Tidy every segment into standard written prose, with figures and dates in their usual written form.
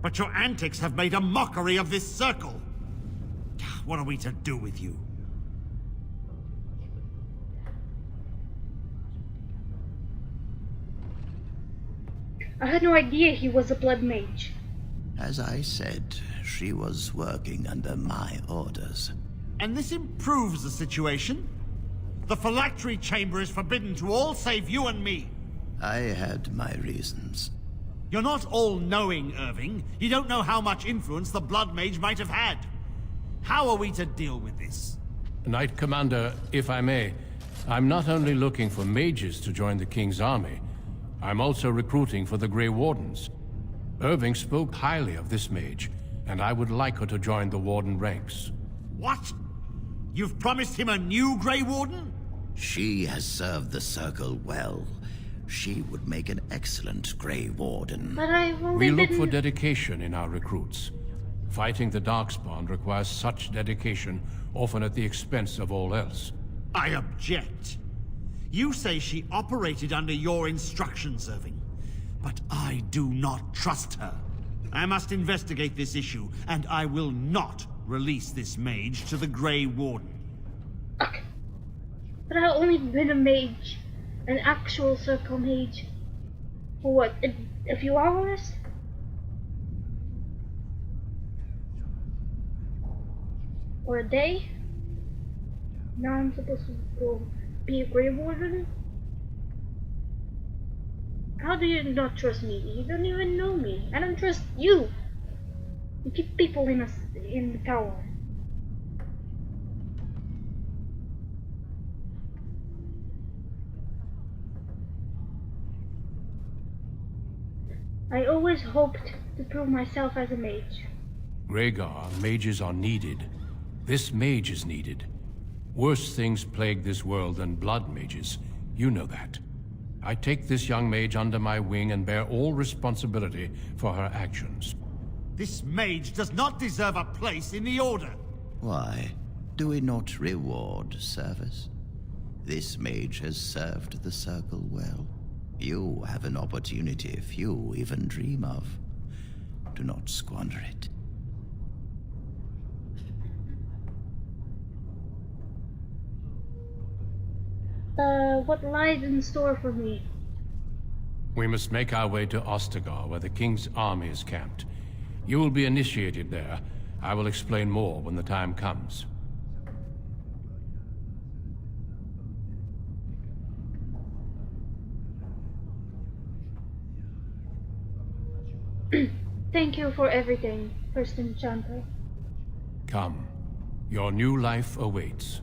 But your antics have made a mockery of this circle. What are we to do with you? I had no idea he was a blood mage. As I said, she was working under my orders. And this improves the situation? The phylactery chamber is forbidden to all save you and me. I had my reasons. You're not all-knowing, Irving. You don't know how much influence the Blood Mage might have had. How are we to deal with this? Knight Commander, if I may, I'm not only looking for mages to join the King's army, I'm also recruiting for the Grey Wardens. Irving spoke highly of this mage, and I would like her to join the Warden ranks. What? You've promised him a new Grey Warden? She has served the Circle well. She would make an excellent Grey Warden. But I've We only look for dedication in our recruits. Fighting the Darkspawn requires such dedication, often at the expense of all else. I object. You say she operated under your instructions, Irving. But I do not trust her. I must investigate this issue, and I will not release this mage to the Grey Warden. Okay. But I've only been a mage. An actual circle mage. For what? A few hours? Or a day? Now I'm supposed to go be a Grey Warden? How do you not trust me? You don't even know me. I don't trust you. You keep people in the tower. I always hoped to prove myself as a mage. Rhaegar, mages are needed. This mage is needed. Worse things plague this world than blood mages. You know that. I take this young mage under my wing and bear all responsibility for her actions. This mage does not deserve a place in the Order. Why? Do we not reward service? This mage has served the Circle well. You have an opportunity few even dream of. Do not squander it. What lies in store for me? We must make our way to Oostagar, where the King's army is camped. You will be initiated there. I will explain more when the time comes. Thank you for everything, First Enchanter. Come. Your new life awaits.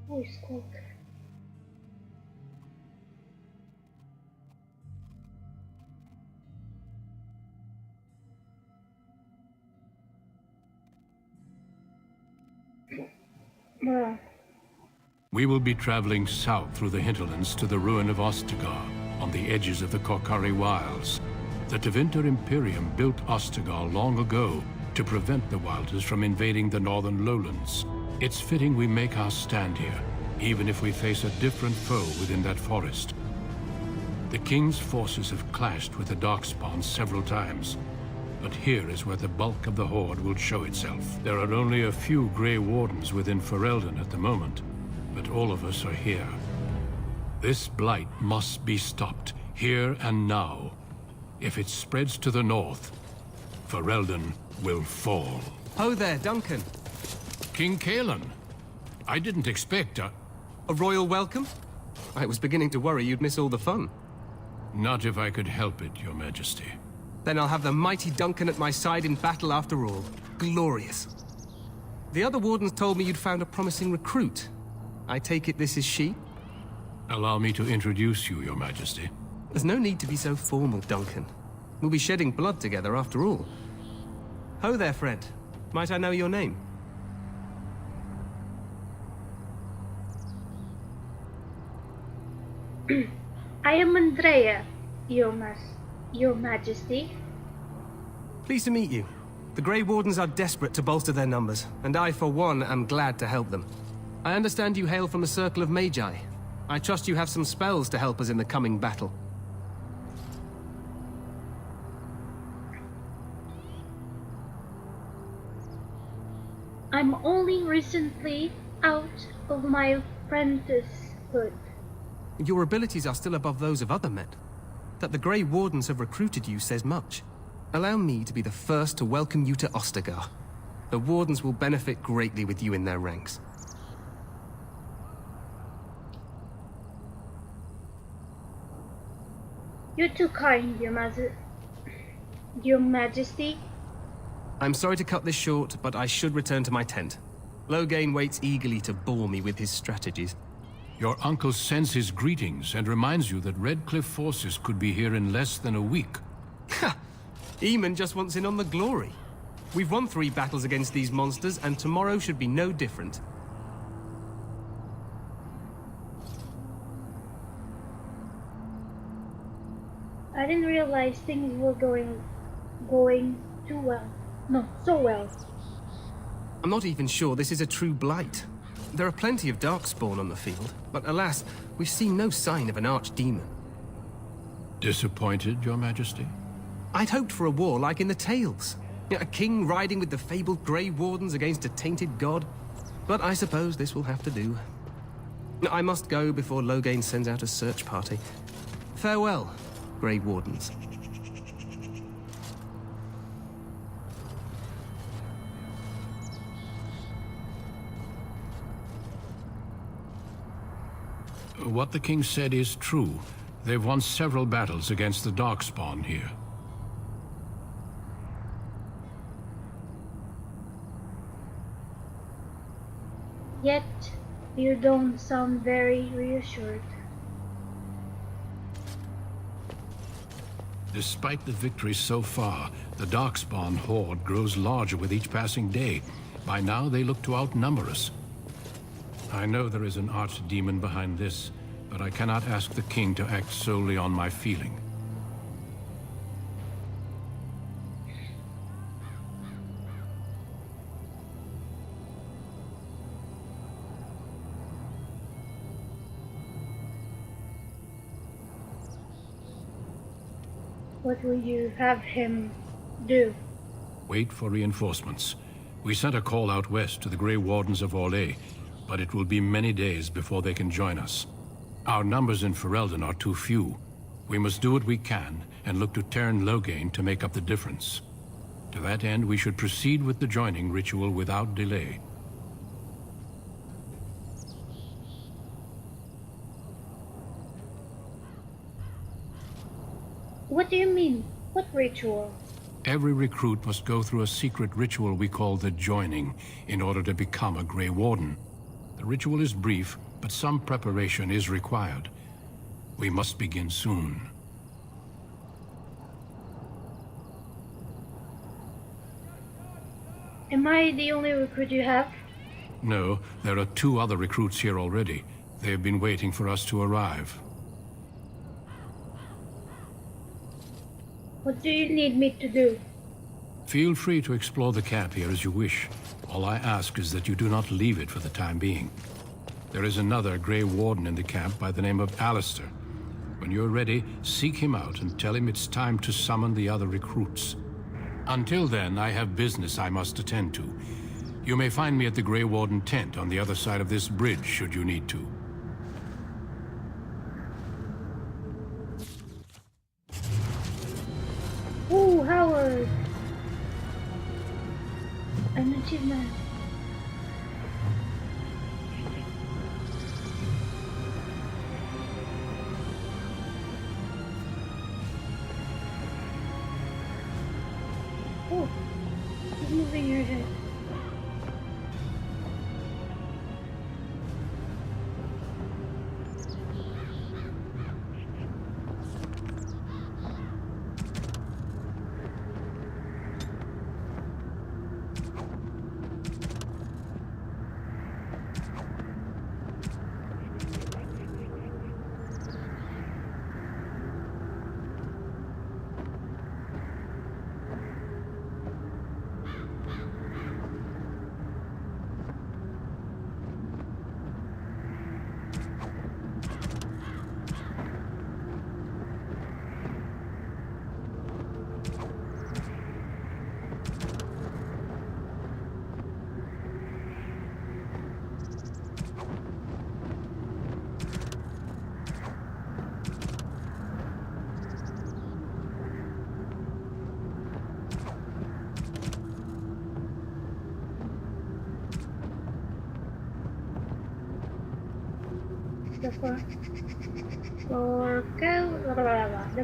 Voice quote. We will be traveling south through the hinterlands to the ruin of Oostagar, on the edges of the Korcari Wilds. The Tevinter Imperium built Oostagar long ago to prevent the Wilders from invading the northern lowlands. It's fitting we make our stand here, even if we face a different foe within that forest. The King's forces have clashed with the Darkspawn several times, but here is where the bulk of the Horde will show itself. There are only a few Grey Wardens within Ferelden at the moment, but all of us are here. This blight must be stopped, here and now. If it spreads to the north, Ferelden will fall. Ho there, Duncan. King Kaelan, I didn't expect A royal welcome? I was beginning to worry you'd miss all the fun. Not if I could help it, Your Majesty. Then I'll have the mighty Duncan at my side in battle after all. Glorious. The other wardens told me you'd found a promising recruit. I take it this is she? Allow me to introduce you, Your Majesty. There's no need to be so formal, Duncan. We'll be shedding blood together after all. Ho there, friend. Might I know your name? I am Andrea, your Majesty. Pleased to meet you. The Grey Wardens are desperate to bolster their numbers, and I, for one, am glad to help them. I understand you hail from a circle of Magi. I trust you have some spells to help us in the coming battle. I'm only recently out of my apprenticehood. Your abilities are still above those of other men. That the Grey Wardens have recruited you says much. Allow me to be the first to welcome you to Oostagar. The Wardens will benefit greatly with you in their ranks. You're too kind, your Majesty. I'm sorry to cut this short, but I should return to my tent. Loghain waits eagerly to bore me with his strategies. Your uncle sends his greetings and reminds you that Redcliffe forces could be here in less than a week. Ha! Eamon just wants in on the glory. We've won 3 battles against these monsters, and tomorrow should be no different. I didn't realize things were going too well. No, so well. I'm not even sure this is a true blight. There are plenty of Darkspawn on the field, but alas, we've seen no sign of an archdemon. Disappointed, Your Majesty? I'd hoped for a war like in the tales. A king riding with the fabled Grey Wardens against a tainted god. But I suppose this will have to do. I must go before Loghain sends out a search party. Farewell, Grey Wardens. What the king said is true. They've won several battles against the Darkspawn here. Yet, you don't sound very reassured. Despite the victory so far, the Darkspawn horde grows larger with each passing day. By now, they look to outnumber us. I know there is an archdemon behind this, but I cannot ask the king to act solely on my feeling. What will you have him do? Wait for reinforcements. We sent a call out west to the Grey Wardens of Orlais, but it will be many days before they can join us. Our numbers in Ferelden are too few. We must do what we can, and look to Teyrn Loghain to make up the difference. To that end, we should proceed with the joining ritual without delay. What do you mean? What ritual? Every recruit must go through a secret ritual we call the Joining, in order to become a Grey Warden. The ritual is brief, but some preparation is required. We must begin soon. Am I the only recruit you have? No, there are 2 other recruits here already. They have been waiting for us to arrive. What do you need me to do? Feel free to explore the camp here as you wish. All I ask is that you do not leave it for the time being. There is another Grey Warden in the camp by the name of Alistair. When you're ready, seek him out and tell him it's time to summon the other recruits. Until then, I have business I must attend to. You may find me at the Grey Warden tent on the other side of this bridge, should you need to. Ooh, Howard! An achievement. Oh, he's moving your head. The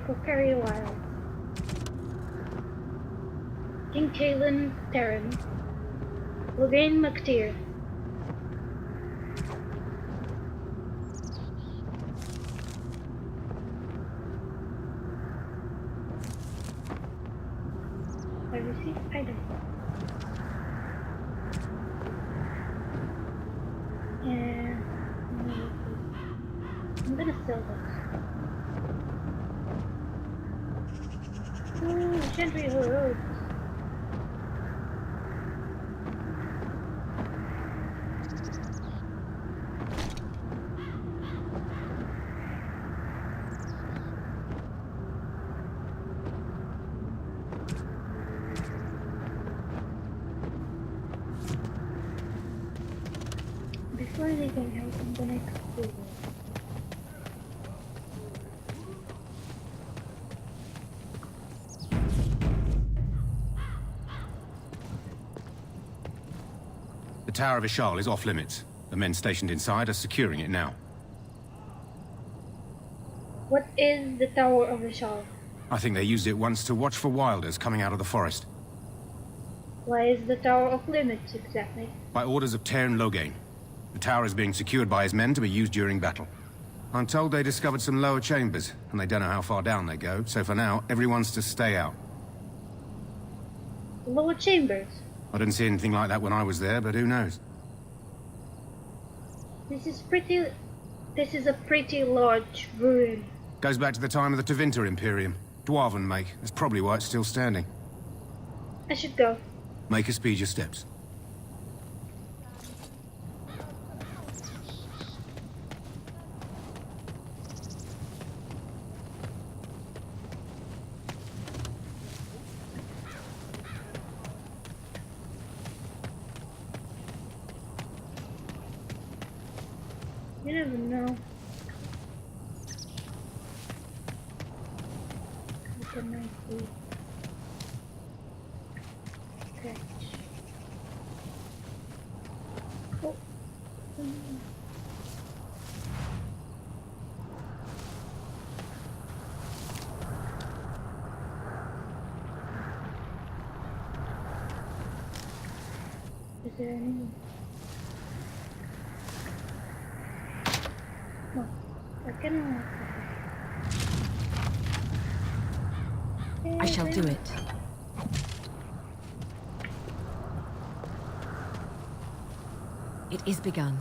Kokari Wild. King Talon Terran. Loghain McTeer. I received item. And I'm gonna sell this. Ooh, Gentry Roads. Before anything else, I'm gonna explore. The Tower of Shawl is off limits. The men stationed inside are securing it now. What is the Tower of the Shawl? I think they used it once to watch for wilders coming out of the forest. Why is the Tower off limits exactly? By orders of Tairn Loghain. The tower is being secured by his men to be used during battle. I'm told they discovered some lower chambers, and they don't know how far down they go, so for now, everyone's to stay out. Lower chambers? I didn't see anything like that when I was there, but who knows? This is a pretty large ruin. Goes back to the time of the Tevinter Imperium. Dwarven make. That's probably why it's still standing. I should go. Make us speed your steps. You never know. What can I see? Scratch. Oh. Is there any? No, I cannot. I shall do it. It is begun.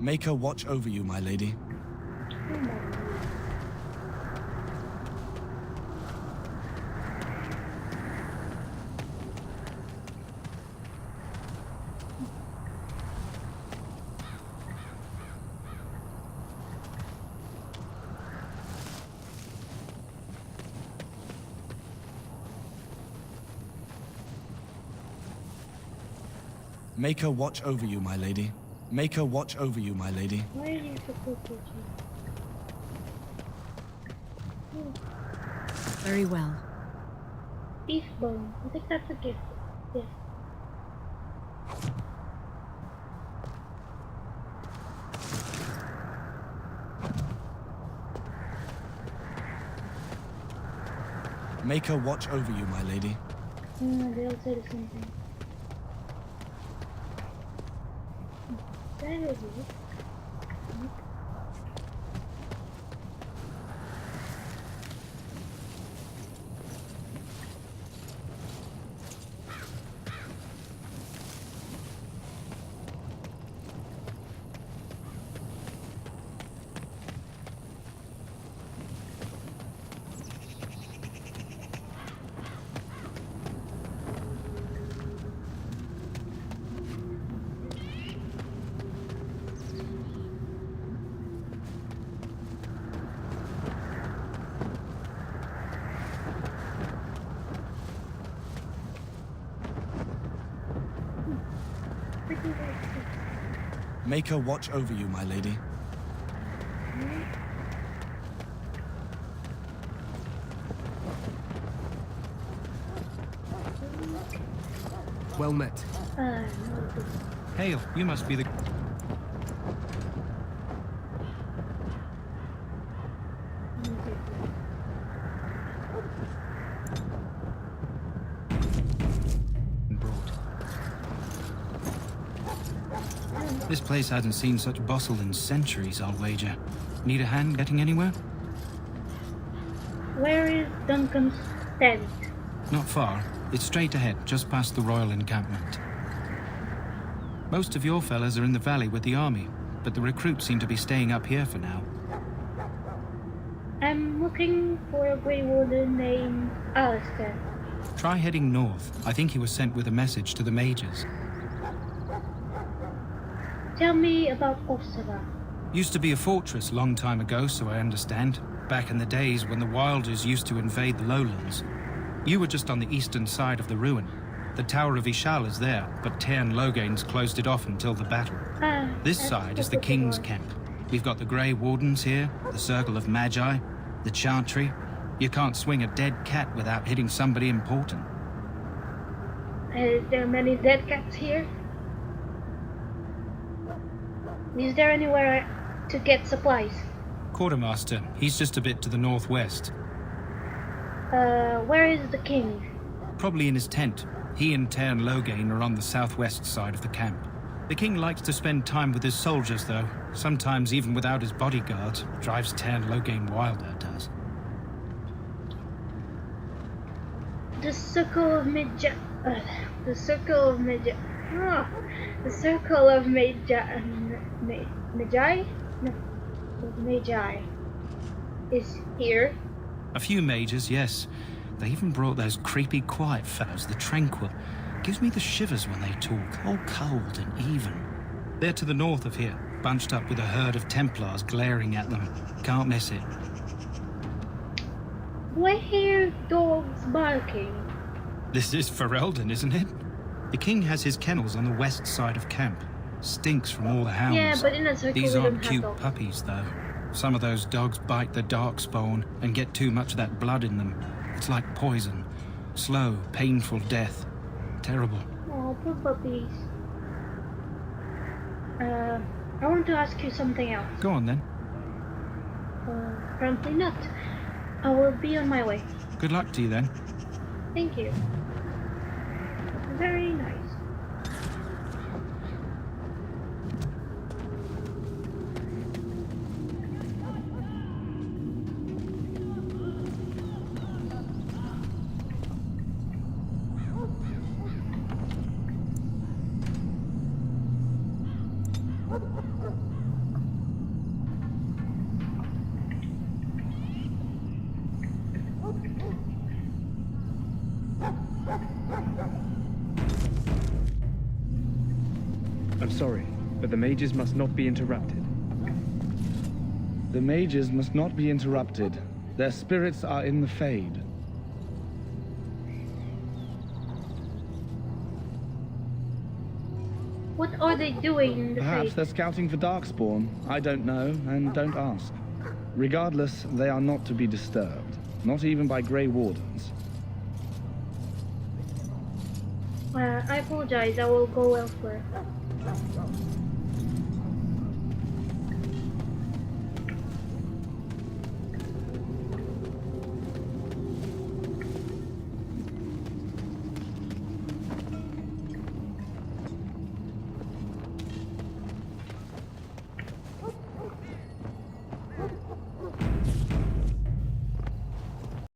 Make her watch over you, my lady. Make her watch over you, my lady. Make her watch over you, my lady. Why are you supposed to? Very well. Beef bone. I think that's a gift. Yes. Make her watch over you, my lady. They'll say the same thing. There it is. Make her watch over you, my lady. Well met. No. Hail, you must be the... brought. This place hasn't seen such bustle in centuries, I'll wager. Need a hand getting anywhere? Where is Duncan's tent? Not far. It's straight ahead, just past the royal encampment. Most of your fellas are in the valley with the army, but the recruits seem to be staying up here for now. I'm looking for a Grey Warden named Alistair. Try heading north. I think he was sent with a message to the mages. Tell me about Oostagar. Used to be a fortress long time ago, so I understand. Back in the days when the Wilders used to invade the lowlands. You were just on the eastern side of the ruin. The Tower of Shawl is there, but Tairn Logain's closed it off until the battle. This side is the King's camp. We've got the Grey Wardens here, the Circle of Magi, the Chantry. You can't swing a dead cat without hitting somebody important. Is there many dead cats here? Is there anywhere to get supplies? Quartermaster, he's just a bit to the northwest. Where is the king? Probably in his tent. He and Tairn Logain are on the southwest side of the camp. The king likes to spend time with his soldiers, though. Sometimes even without his bodyguards. Drives Tairn Logain wild, that does. The Circle of Magi... the Circle of Magi... the Circle of Magi... Magi? No. Magi is here. A few mages, yes. They even brought those creepy quiet fellows, the Tranquil. Gives me the shivers when they talk, all cold and even. They're to the north of here, bunched up with a herd of Templars glaring at them. Can't miss it. Do I hear dogs barking? This is Ferelden, isn't it? The king has his kennels on the west side of camp. Stinks from all the hounds. Yeah, but in a circle These we aren't don't have cute dogs. puppies, though. Some of those dogs bite the darkspawn and get too much of that blood in them. It's like poison. Slow, painful death. Terrible. Oh, poor puppies. I want to ask you something else. Go on, then. Apparently not. I will be on my way. Good luck to you, then. Thank you. Very nice. I'm sorry, but the mages must not be interrupted. The mages must not be interrupted. Their spirits are in the Fade. What are they doing in the Perhaps face? they're scouting for Darkspawn. I don't know, and don't ask. Regardless, they are not to be disturbed. Not even by Grey Wardens. I apologize. I will go elsewhere.